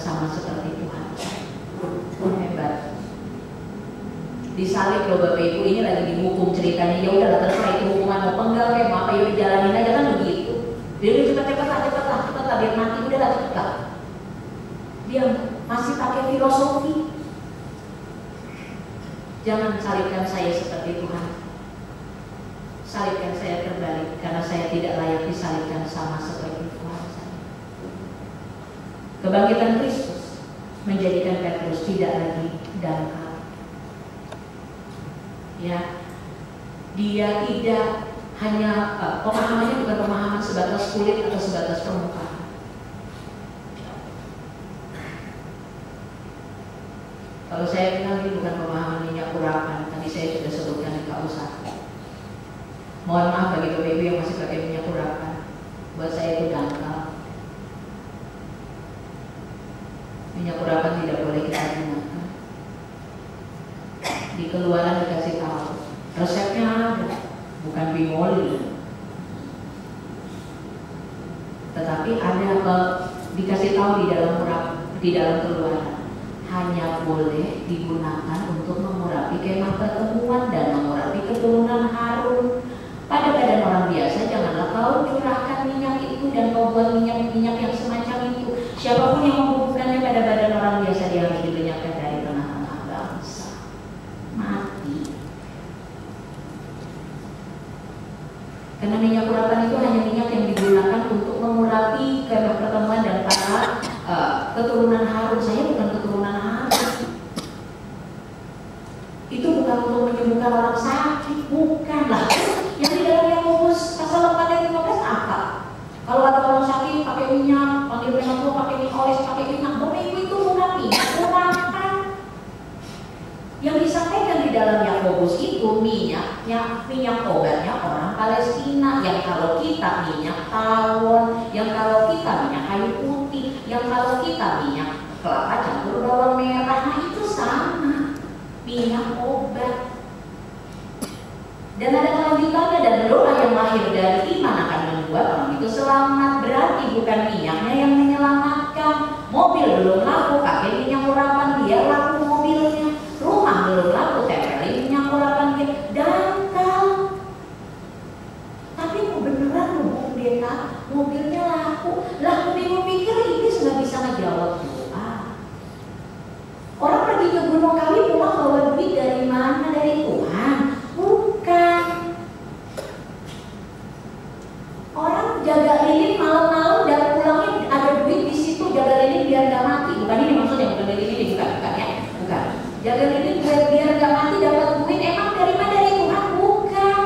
sama seperti Tuhan. Hebat. Disalib loh Bapak Ibu, ini lagi dihukum ceritanya. Ya udahlah, terserah itu hukuman mau penggal kayak mau apa, yuk dijalanin aja kan begitu. Dia cepet lah, biar mati udahlah cepet. Dia masih pakai filosofi. Jangan salibkan saya seperti Tuhan. Salibkan saya terbalik, karena saya tidak layak disalibkan sama seperti Tuhan saya. Kebangkitan Kristus menjadikan Petrus tidak lagi dangkal. Ya, dia tidak hanya pemahamannya bukan pemahaman sebatas kulit atau sebatas permukaan. Kalau saya bilang ini bukan pemahaman minyak urapan, tadi saya sudah sebutkan di KU1. Mohon maaf bagi Bapak Ibu yang masih pakai minyak urapan, buat saya itu dangkal. Minyak urapan tidak boleh kita gunakan. Di Keluaran dikasih tahu resepnya ada, bukan bimoli, tetapi ada dikasih tahu di dalam Keluaran, hanya boleh digunakan untuk mengurapi kemah pertemuan dan mengurapi keturunan Harun. Pada badan orang biasa janganlah kau curahkan minyak itu dan kau buat minyak yang semacam itu. Siapapun yang menghubungkannya pada badan orang biasa, dia harus dilenyapkan dari tengah-tengah bangsa. Mati. Karena minyak urapan itu hanya minyak yang digunakan untuk mengurapi kemah pertemuan dan para keturunan Harun. Saya bukan keturunan Harun. Itu bukan untuk menyembuhkan orang sakit, bukan lah. Yang di dalam Yakobus pasal 4 ayat 15 apa? Kalau ada orang sakit pakai minyak, panggil minyak tua, pakai minyak oles, pakai minyak bumi, itu bukan minyak urapan. Yang disampaikan di dalam Yakobus itu minyak obatnya orang Palestina. Yang kalau kita minyak tawon, yang kalau kita minyak kayu putih, yang kalau kita minyak kelapa campur bawang merah, nah itu sama minyak obat. Dan ada kelanjutannya, dan doa yang lahir dari iman akan membuat orang itu selamat. Berarti bukan minyaknya yang menyelamatkan. Mobil belum laku, pakai minyak urapan dia laku mobilnya. Rumah belum laku, tempelin minyak urapan dia, dangkal. Tapi beneran loh pendeta, mobilnya laku. Lah bingung pikir iblis nggak bisa ngejawab doa. Orang pergi ke Gunung Kawi pulang bawa duit dari mana? Dari Tuhan. Bukan. Orang jaga lilin malam-malam dan pulangnya ada duit di situ, jaga lilin biar nggak mati. Bukan ini maksudnya, bukan dari lilin, bukan ya, bukan. Jaga lilin biar nggak mati dapat duit. Emang dari mana? Dari Tuhan? Bukan.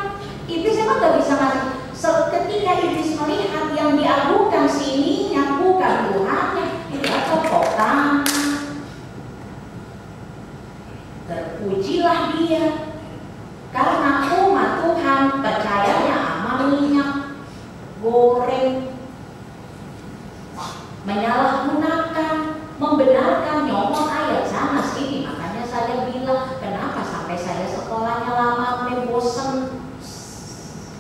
Iblis emang nggak bisa ngasih. Ketika iblis melihat yang diagukan sininya bukan Tuhannya, itu apa potongan. Terpujilah dia. Karena umat Tuhan percayanya sama minyak goreng, menyalahgunakan, membenarkan, nyomot ayat sana sini. Makanya saya bilang, kenapa sampai saya sekolahnya lama, bosen.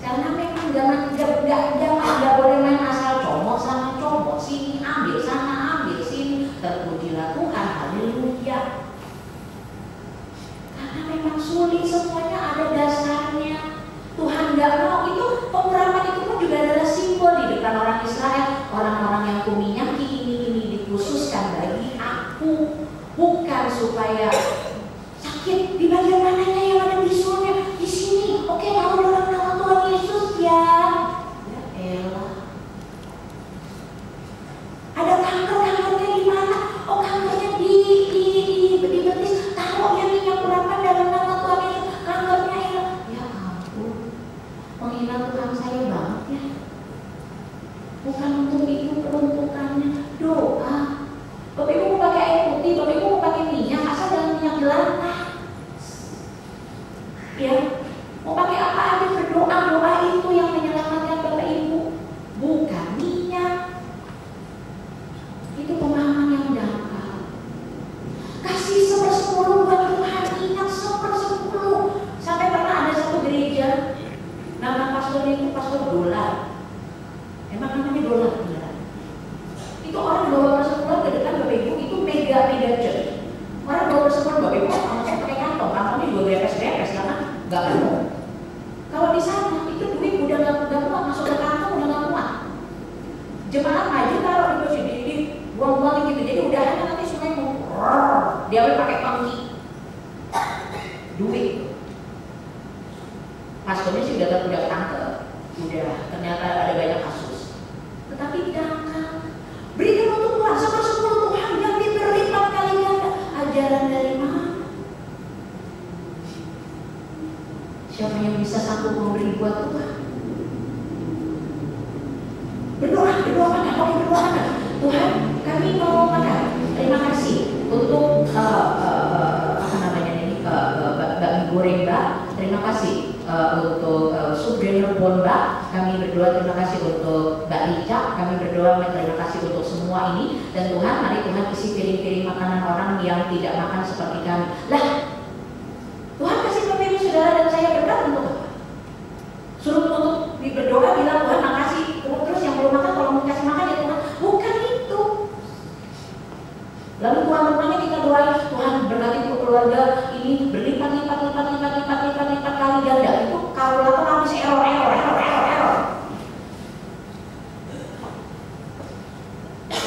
Karena memang nggak boleh main asal comot sana comot sini, ambil sana ambil sini. Terpujilah Tuhan, haleluya. Karena memang sulit, semuanya ada dasarnya. Tuhan nggak mau. Itu pengurapan itu pun juga adalah simbol di depan orang Israel. Orang-orang yang kuminyaki ini dikhususkan bagi aku, bukan supaya sakit di bagian mananya yang ada bisulnya di sini. Oke, tahu dalam nama Tuhan Yesus ya. Ya elah. Ada kanker-kankernya di mana? Oh, kankernya di betis. Taruh ya minyak urapan dalam nama Tuhan Yesus. Kankernya hilang. Ya ampun. Menghina Tuhan saya banget ya. Bukan untuk itu peruntukannya. Doa. Bapak Ibu mau pakai air putih, Bapak Ibu mau pakai minyak, asal jangan minyak jelantah. mega church. Orang bawa tersebut bapak ibu saya pakai kantongnya juga grepes-grepes karena nggak penuh. Kalau di sana itu duit udah nggak muat, masuk ke kantong udah nggak muat. Jemaat maju taruh di posisi di buang-buang gitu, jadi udah ada nanti sungai mau dia pakai pangki duit. Pastornya sih udah tangkep, udah ternyata ada banyak kasus. Tetapi dangkal, berikan untuk Tuhan 1/10 Tuhan yang berlipat kali ganda. Ajaran dari mana? Siapa yang bisa sanggup memberi buat Tuhan? Berdoa mana? Oke, berdoa mana? Tuhan, kami mau makan. Terima kasih untuk bakmi goreng Mbak. Terima kasih untuk sup dinner pon Mbak. Kami berdoa terima kasih untuk Mbak Rica. Kami berdoa terima kasih untuk semua ini. Dan Tuhan, mari Tuhan isi piring-piring makanan orang yang tidak makan seperti kami. Lah, Tuhan kasih Bapak Ibu Saudara dan saya berkat untuk apa? Suruh untuk berdoa bilang Tuhan makasih. Terus yang belum makan kalau mau kasih makan ya Tuhan. Bukan itu. Lalu Tuhan bertanya kita doain Tuhan berkati untuk keluarga ini berlipat-lipat kali ganda. Itu kalkulator habis error.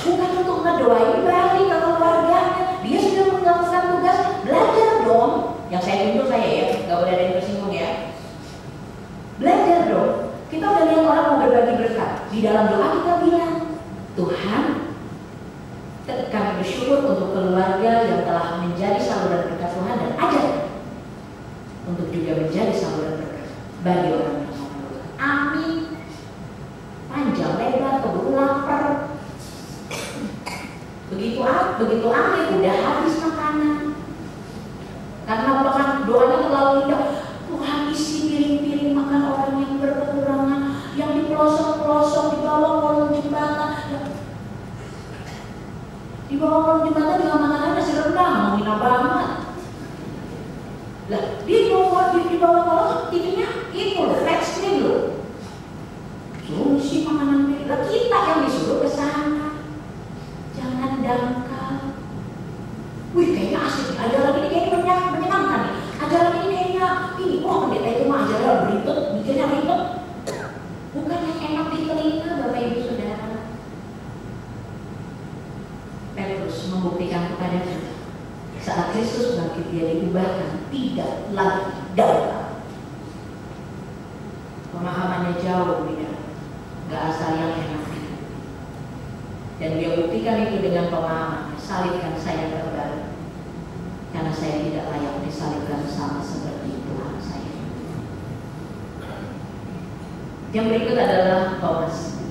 Bukan untuk ngedoain balik ke keluarganya. Dia sudah melakukan tugas, belajar dong. Yang saya tunjuk saya ya, nggak boleh ada yang tersinggung ya. Belajar dong. Kita udah lihat orang mau berbagi berkat. Di dalam doa kita bilang, Tuhan, kami bersyukur untuk keluarga yang telah menjadi saluran berkat Tuhan dan ajar untuk juga menjadi saluran berkat bagi orang yang memerlukan. Amin. Panjang lebar, keburu lapar. Begitu amin, udah habis makanan. Karena bahkan doanya terlalu indah. Tuhan isi piring-piring makan orang yang berkekurangan, yang di pelosok-pelosok, di bawah kolong jembatan. Di bawah kolong jembatan dengan makanannya masih rendah, mau hina banget. Lah, di bawah kolong TV-nya itu loh, flat screen loh. Suruh isi makanan piring. Lah kita yang disuruh ke sana. Jangan dangkal. Wih, kayaknya asik. Ajaran ini kayaknya menyenangkan nih. Ajaran ini kayaknya wah pendeta itu mah ajaran ribet, mikirnya ribet. Bukan yang enak di telinga Bapak Ibu Saudara. Petrus membuktikan kepada kita saat Kristus bangkit dia diubahkan tidak lagi dangkal. Pemahamannya jauh beda, gak asal yang enak. Dan dia buktikan itu dengan pemahaman, salibkan saya kembali, karena saya tidak layak disalibkan sama seperti Tuhan saya. Yang berikut adalah Thomas.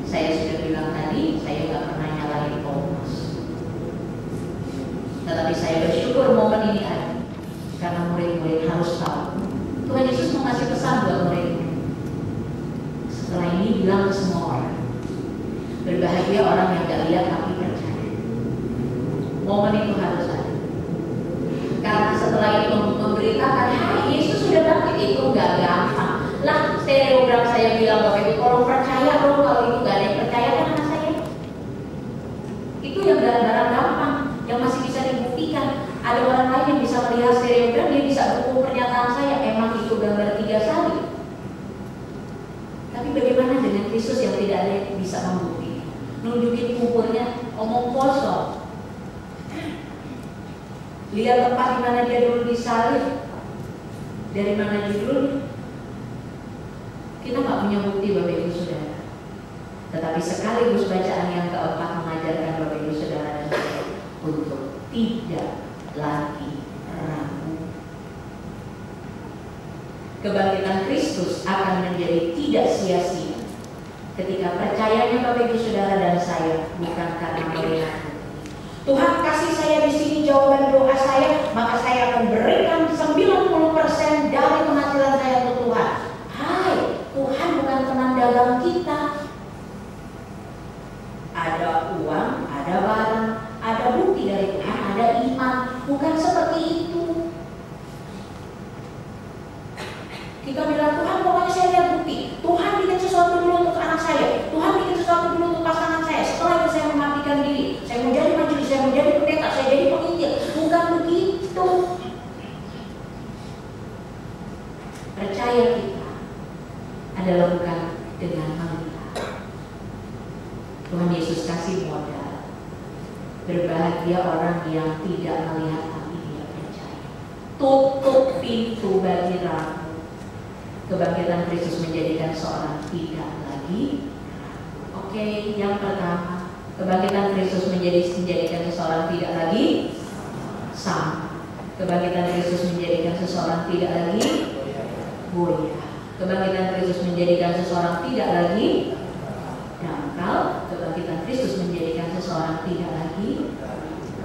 Saya sudah bilang tadi, saya nggak pernah nyalahin Thomas. Tetapi saya bersyukur momen ini ada, karena murid-murid harus tahu Tuhan Yesus mau ngasih pesan buat murid. Setelah ini bilang ke semua orang, berbahagia orang yang gak lihat tapi percaya. Momen itu harus ada. Karena setelah itu memberitakan, hai Yesus sudah bangkit, itu gak gampang. Lah, stereogram saya bilang Bapak Ibu, tolong percaya dong, kalau itu gak ada yang percaya kan anak saya. Itu yang barang-barang gampang, yang masih bisa dibuktikan. Ada orang lain yang bisa melihat stereogram, dia bisa dukung pernyataan saya, emang itu gambar 3 salib. Tapi bagaimana dengan Kristus yang tidak ada yang bisa membuktikan? Nunjukin kuburnya, omong kosong. Lihat tempat di mana dia dulu disalib, dari mana judulnya. Kita nggak punya bukti Bapak Ibu Saudara. Tetapi sekaligus bacaan yang keempat mengajarkan Bapak Ibu Saudara dan saya untuk tidak lagi ragu. Kebangkitan Kristus akan menjadi tidak sia-sia ketika percayanya Bapak Ibu Saudara dan saya bukan karena melihat. Tuhan kasih saya di sini jawaban doa saya, maka saya akan berikan 90% dari penghasilan saya untuk Tuhan. Hai, Tuhan bukan teman dagang kita. Ada uang, ada barang, ada bukti dari Tuhan, ada iman. Bukan seperti itu. Kita bilang, Tuhan pokoknya saya lihat bukti. Tuhan bikin sesuatu dulu untuk anak saya. Tuhan bikin sesuatu dulu untuk pasangan saya. Setelah itu saya mematikan diri. Saya mau jadi majelis, saya Berbahagia orang yang tidak melihat tapi dia percaya. Tutup pintu bagi ragu. Kebangkitan Kristus menjadikan seorang tidak lagi. Oke, yang pertama, kebangkitan Kristus menjadikan seseorang tidak lagi sama. Kebangkitan Kristus menjadikan seseorang tidak lagi goyah. Kebangkitan Kristus menjadikan seseorang tidak lagi dangkal. Kebangkitan Kristus menjadikan seseorang tidak lagi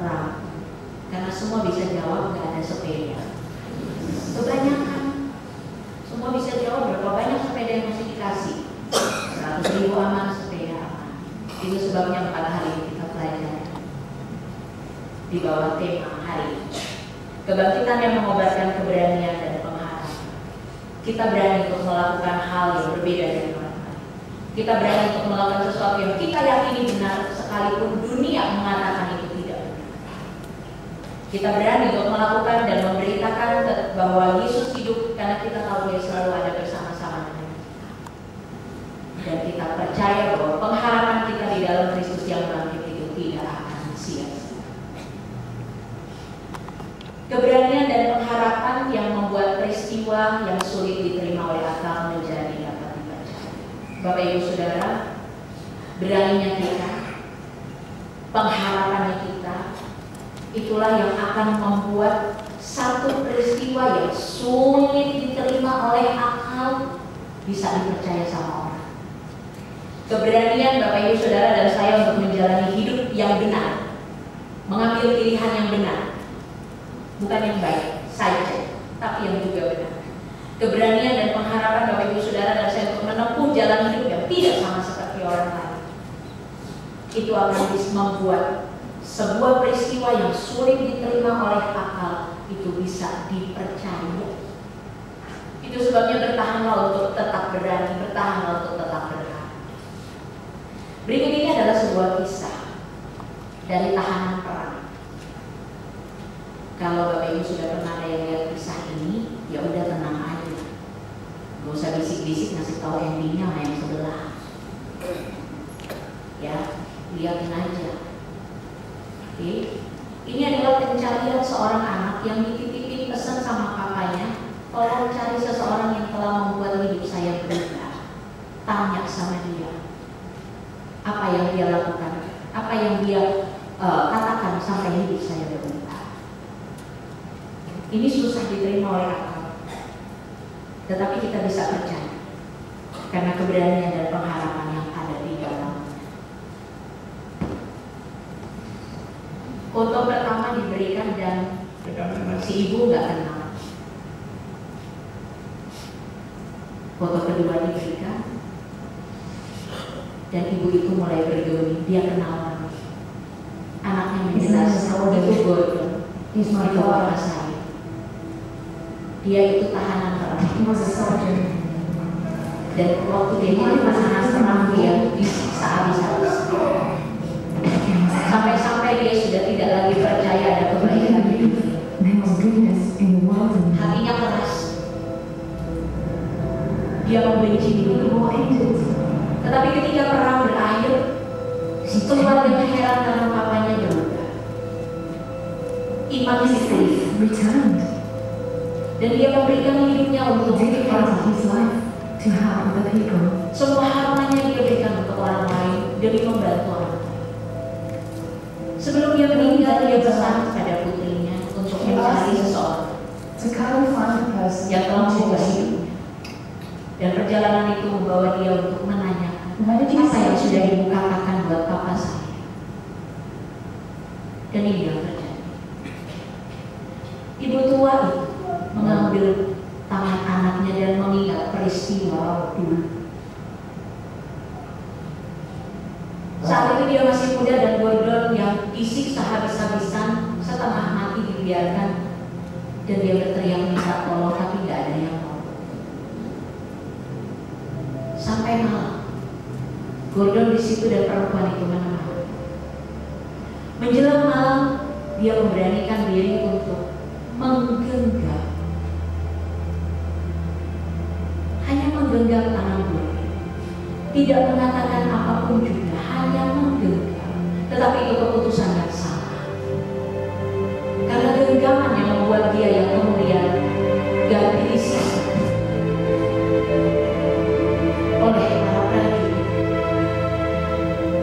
ragu. Karena semua bisa jawab, nggak ada sepeda. Kebanyakan semua bisa jawab berapa banyak sepeda yang masih dikasih. 100.000 aman, sepeda aman. Itu sebabnya pada hari ini kita pelajari di bawah tema hari ini. Kebangkitan yang mengobarkan keberanian dan pengharapan. Kita berani untuk melakukan hal yang berbeda dari orang lain. Kita berani untuk melakukan sesuatu yang kita yakini benar sekalipun dunia mengatakan itu tidak benar. Kita berani untuk melakukan dan memberitakan bahwa Yesus hidup karena kita tahu Dia selalu ada bersama-sama dengan kita. Dan kita percaya bahwa pengharapan kita di dalam Kristus yang bangkit itu tidak akan sia-sia. Keberanian dan pengharapan yang membuat peristiwa yang sulit diterima oleh akal menjadi dapat dipercaya. Bapak Ibu Saudara, beraninya kita, pengharapannya kita, itulah yang akan membuat satu peristiwa yang sulit diterima oleh akal bisa dipercaya sama orang. Keberanian Bapak Ibu Saudara dan saya untuk menjalani hidup yang benar, mengambil pilihan yang benar, bukan yang baik saja, tapi yang juga benar. Keberanian dan pengharapan Bapak Ibu Saudara dan saya untuk menempuh jalan hidup yang tidak sama seperti orang lain, itu akan bisa membuat sebuah peristiwa yang sulit diterima oleh akal itu bisa dipercaya. Itu sebabnya bertahanlah untuk tetap berani, bertahanlah untuk tetap berharap. Berikut ini adalah sebuah kisah dari tahanan perang. Kalau Bapak Ibu sudah pernah ada yang lihat kisah ini, ya udah tenang aja. Gak usah bisik-bisik ngasih tahu endingnya sama yang sebelah. Ya, lihatin aja. Oke. Ini adalah pencarian seorang anak yang dititipin pesan sama papanya, tolong cari seseorang yang telah membuat hidup saya berubah. Tanya sama dia, apa yang dia lakukan, apa yang dia katakan sampai hidup saya berubah. Ini susah diterima oleh akal, tetapi kita bisa percaya karena keberanian dan pengharapan yang ada di dalamnya. Foto pertama diberikan dan si ibu nggak kenal. Foto kedua diberikan dan ibu itu mulai bergeming. Dia kenal anaknya menjelaskan itu Gordon, itu bapak saya. Dia itu tahanan perang. Dan waktu dia jadi tahanan perang dia disiksa habis-habis. Sampai-sampai dia sudah tidak lagi percaya ada kebaikan di dunia. Hatinya keras. Dia membenci dunia. Tetapi ketika perang berakhir, keluarganya heran karena papanya berubah. Imannya dipulih. Dan dia memberikan hidupnya untuk orang lain. Semua hartanya dia berikan untuk orang lain demi membantu orang lain. Sebelum dia meninggal, dia pesan pada putrinya untuk mencari seseorang yang telah mengubah hidupnya. Dan perjalanan itu membawa dia untuk menanyakan apa yang sudah ibu katakan buat papa saya. Dan ini yang terjadi. Ibu tua itu mengambil tangan anaknya dan mengingat peristiwa dulu. Saat itu dia masih muda dan Gordon yang disiksa habis-habisan setengah mati dibiarkan dan dia berteriak minta tolong tapi tidak ada yang mau. Sampai malam, Gordon di situ dan perempuan itu menemani. Menjelang malam, dia memberanikan diri untuk menggenggam. Hanya menggenggam tangan Gordon. Tidak mengatakan apapun juga, hanya menggenggam. tetapi itu keputusan yang salah. Karena genggaman yang membuat dia yang kemudian ganti disisa oleh para prajurit.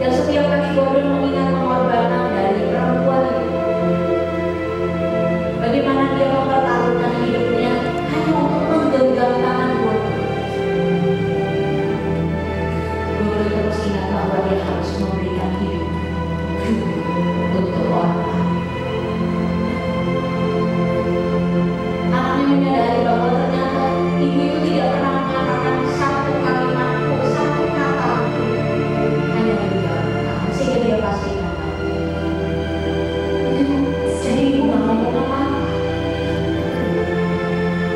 Dan setiap kali Gomer mengingat pengorbanan dari perempuan itu, bagaimana dia mempertaruhkan hidupnya hanya untuk menggenggam tangan Gomer. Gomer terus ingat bahwa dia harus memberikan hidup untuk orang lain. Anaknya menyadari bahwa ternyata ibu itu tidak pernah mengatakan satu kalimat pun, satu kata, hanya menggenggamkan, sehingga dia pastikan jadi ibu nggak ngomong apa-apa.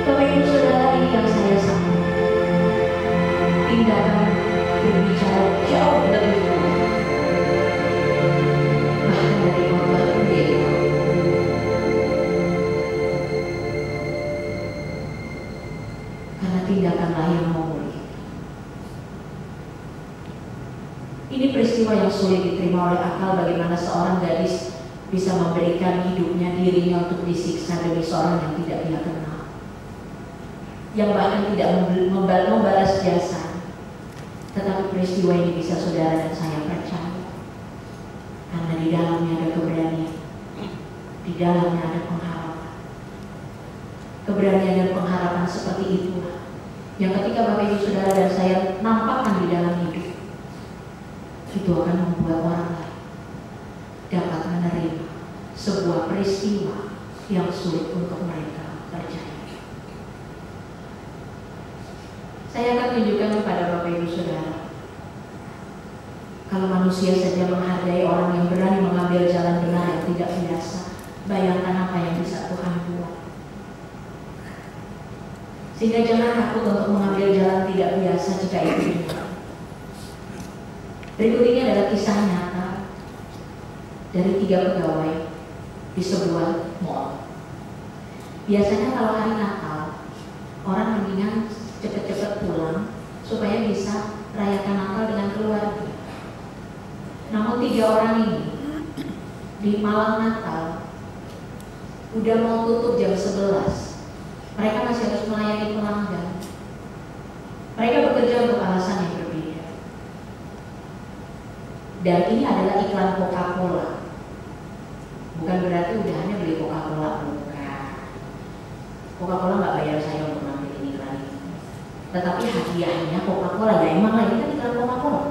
Bapak Ibu Saudara, ini yang saya sanggup. Tindakan berbicara jauh lebih dulu, bahkan dari korban sendiri. Karena tindakanlah yang memulihkan. Ini peristiwa yang sulit diterima oleh akal, bagaimana seorang gadis bisa memberikan hidupnya, dirinya untuk disiksa demi seorang yang tidak dia kenal, yang bahkan tidak membalas jasa. Tetapi peristiwa ini bisa saudara dan saya percaya, karena di dalamnya ada keberanian, di dalamnya ada pengharapan. Keberanian dan pengharapan seperti itulah yang ketika Bapak Ibu Saudara dan saya nampakkan di dalam hidup, itu akan membuat orang lain dapat menerima sebuah peristiwa yang sulit untuk mereka percaya. Saya akan tunjukkan kepada Bapak Ibu Saudara, kalau manusia saja menghargai orang yang berani mengambil jalan benar yang tidak biasa, bayangkan apa yang bisa Tuhan buat. Sehingga jangan takut untuk mengambil jalan tidak biasa jika itu benar. Berikut ini adalah kisah nyata dari 3 pegawai di sebuah mall. Biasanya kalau hari Natal, orang mendingan cepat-cepat pulang supaya bisa rayakan Natal dengan keluarga. Namun 3 orang ini di malam Natal udah mau tutup jam 11. Mereka masih harus melayani pelanggan. Mereka bekerja untuk alasan yang berbeda. Dan ini adalah iklan Coca-Cola. Bukan berarti udah hanya beli Coca-Cola, bukan. Coca-Cola nggak bayar saya untuk ngambil iklan ini. Tetapi hadiahnya Coca-Cola, ya emang lagi kan iklan Coca-Cola.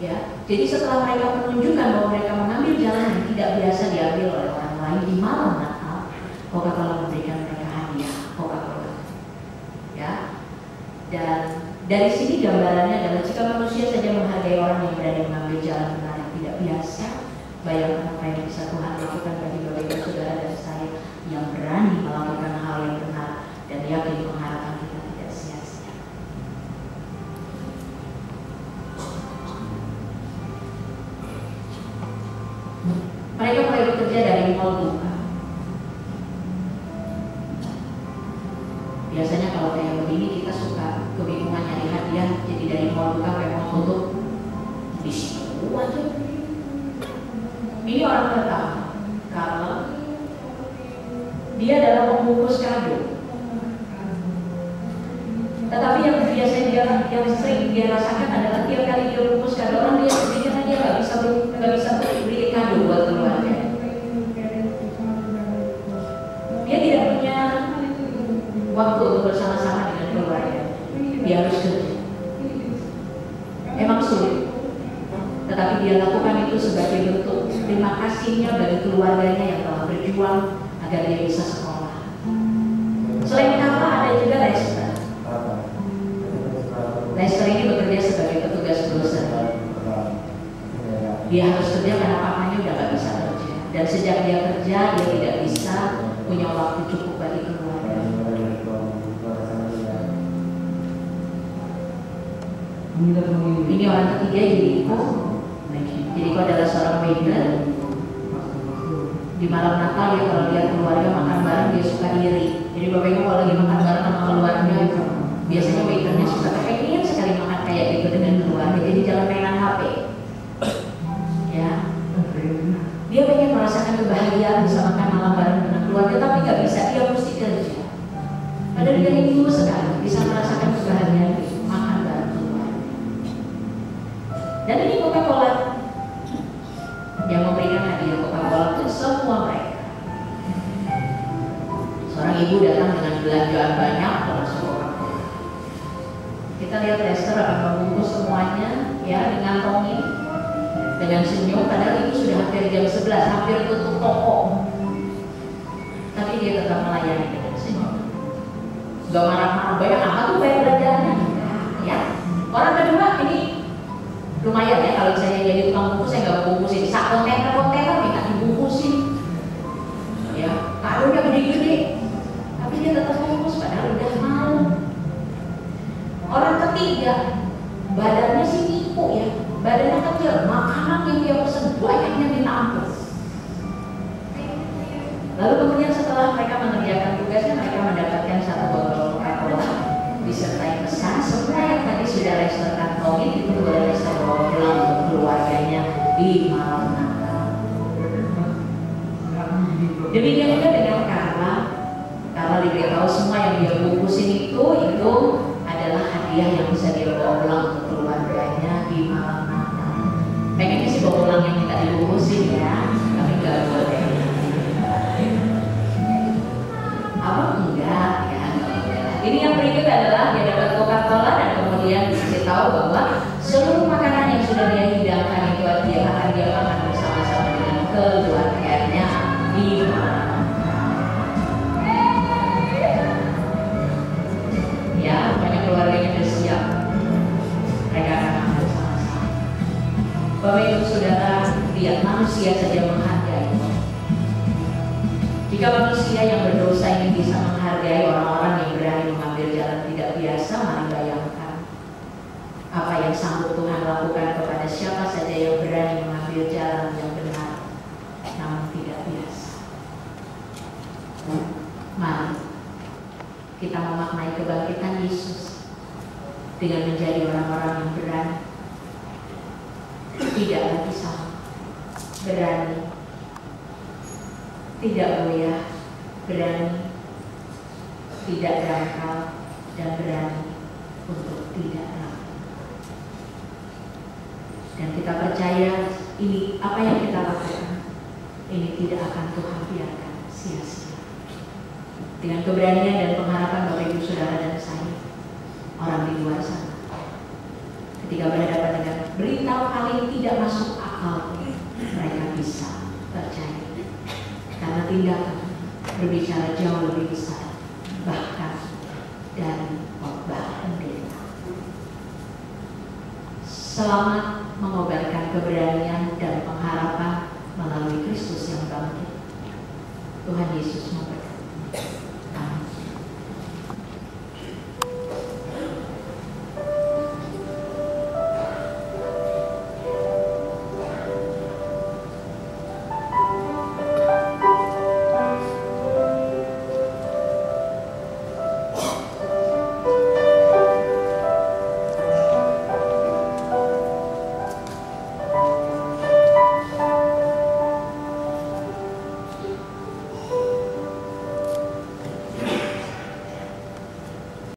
Ya, jadi setelah mereka menunjukkan bahwa mereka mengambil jalan yang tidak biasa diambil oleh orang lain di malam Natal, Coca-Cola memberikan mereka hadiah Coca-Cola. Ya, dan dari sini gambarannya adalah jika manusia saja menghargai orang yang berani mengambil jalan benar yang tidak biasa, bayangkan apa yang bisa Tuhan lakukan bagi Bapak Ibu Saudara dan saya yang berani melakukan hal yang benar dan yakin pengharapan kita tidak sia-sia. Mereka mulai bekerja dari mall buka. Biasanya kalau kayak begini kita suka kebingungan nyari hadiah, jadi dari mall buka kayak mau tutup di situ aja. Ini orang pertama, karena dia adalah pembungkus kado. Tetapi yang biasanya yang sering dia rasakan adalah tiap kali dia bungkus kado orang, dia pikirnya dia nggak bisa beli kado buat keluarga. Dia tidak punya waktu untuk bersama-sama dengan keluarga. Dia harus kerja. Emang sulit, tetapi dia lakukan itu sebagai bentuk terima kasihnya bagi keluarganya yang telah berjuang agar dia bisa sekolah. Selain apa, ada juga Lester. Lester ini bekerja sebagai petugas grocery. Dia harus kerja karena papanya udah gak bisa kerja, dan sejak dia kerja dia tidak bisa punya waktu cukup bagi keluarga. Ini orang ketiga, Jericho. Jericho adalah seorang waiter. Di malam Natal ya, kalau lihat keluarga makan bareng dia suka iri. Jadi Bapak Ibu kalau lagi makan bareng sama keluarga, biasanya waiternya suka pengen sekali makan kayak gitu dengan keluarga. Jadi jangan mainan HP. Ya, Dia pengen merasakan kebahagiaan bisa makan malam bareng dengan keluarga, tapi nggak bisa, dia mesti kerja. Padahal dia rindu sekali bisa merasakan kebahagiaan itu, makan bareng keluarga. Dan ini Coca-Cola yang memberikan hadiah Coca-Cola untuk semua mereka. Seorang ibu datang dengan belanjaan banyak termasuk Coca-Cola. Kita lihat Lester akan membungkus semuanya ya dengan tongin, dengan senyum, padahal itu sudah hampir jam 11, hampir tutup toko. Tapi dia tetap melayani dengan senyum. Gak marah-marah, banyak amat tuh bayar belanjaannya. Ya. Orang kedua ini lumayan ya, kalau saya jadi tukang bungkus, saya nggak bungkusin. Sak kontainer minta dibungkusin. Ya, karungnya gede-gede. Tapi dia tetap bungkus, padahal udah mau. Orang ketiga, badannya sih nipu ya. Badannya kecil, makanan yang dia pesen banyaknya minta ampun. Lalu kemudian setelah mereka mengerjakan tugasnya, mereka mendapatkan satu botol Coca-Cola disertai pesan, semua yang tadi sudah Lester kantongin itu boleh Lester bawa pulang untuk keluarganya di malam Natal. Demikian juga dengan Carla. Carla diberitahu semua yang dia bungkusin itu adalah hadiah yang bisa dia bawa pulang untuk keluarganya di malam Natal. Pengennya sih bawa pulang yang minta dibungkusin ya, tapi nggak boleh. Apa enggak ya, enggak boleh. Ini yang berikut adalah dia dapat Coca-Cola dan kemudian dikasih tahu bahwa seluruh makanan yang sudah dia hidangkan itu dia akan dia makan bersama-sama dengan keluarganya di malam. Ya, banyak keluarganya sudah siap. Mereka akan makan bersama-sama. Bapak Ibu Saudara, lihat manusia saja menghargai. Jika manusia yang berdosa ini bisa menghargai orang-orang yang berani mengambil jalan tidak biasa, mari bayangkan apa yang sanggup Tuhan lakukan kepada siapa saja yang berani mengambil jalan yang benar namun tidak biasa. Mari kita memaknai kebangkitan Yesus dengan menjadi orang-orang yang berani, tidak lagi sama, berani, tidak goyah, berani, tidak dangkal, dan berani untuk tidak ragu. Dan kita percaya ini apa yang kita lakukan, ini tidak akan Tuhan biarkan sia-sia. Dengan keberanian dan pengharapan Bapak Ibu Saudara dan saya, orang di luar sana, ketika berhadapan dengan berita paling tidak masuk akal, mereka bisa percaya. Karena tindakan berbicara jauh lebih besar, bahkan dari khotbah pendeta. Selamat mengobarkan keberanian dan pengharapan melalui Kristus yang bangkit. Tuhan Yesus memberkati.